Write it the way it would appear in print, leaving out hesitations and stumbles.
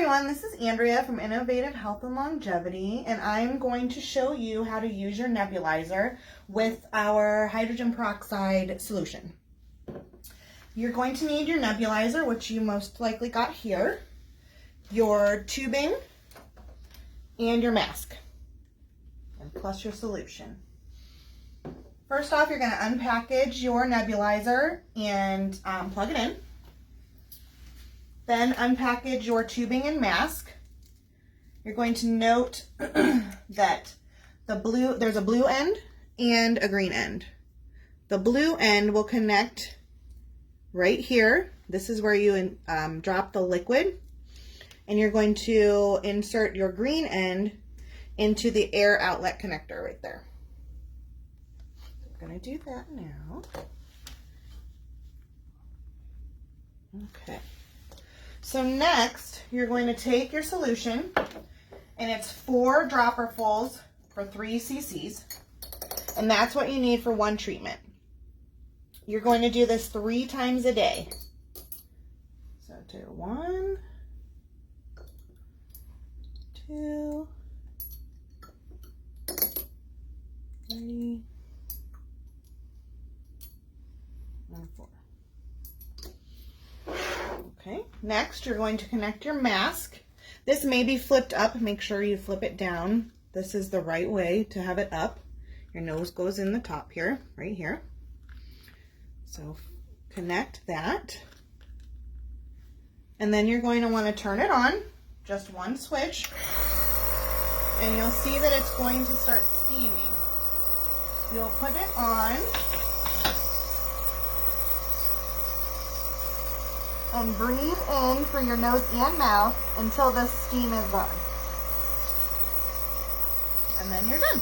everyone, this is Andrea from Innovative Health and Longevity, and I'm going to show you how to use your nebulizer with our hydrogen peroxide solution. You're going to need your nebulizer, which you most likely got here, your tubing, and your mask, and plus your solution. First off, you're going to unpackage your nebulizer and plug it in. Then unpackage your tubing and mask. You're going to note that there's a blue end and a green end. The blue end will connect right here. This is where you drop the liquid, and you're going to insert your green end into the air outlet connector right there. We're going to do that now. Okay. So next, you're going to take your solution, and it's 4 dropperfuls for 3 cc's, and that's what you need for one treatment. You're going to do this 3 times a day. So do 1, 2, 3, and 4. Okay, next you're going to connect your mask. This may be flipped up. Make sure you flip it down. This is the right way to have it up. Your nose goes in the top here, right here. So connect that. And then you're going to want to turn it on, just one switch, and you'll see that it's going to start steaming. You'll put it on and breathe in through your nose and mouth until the steam is gone. And then you're done.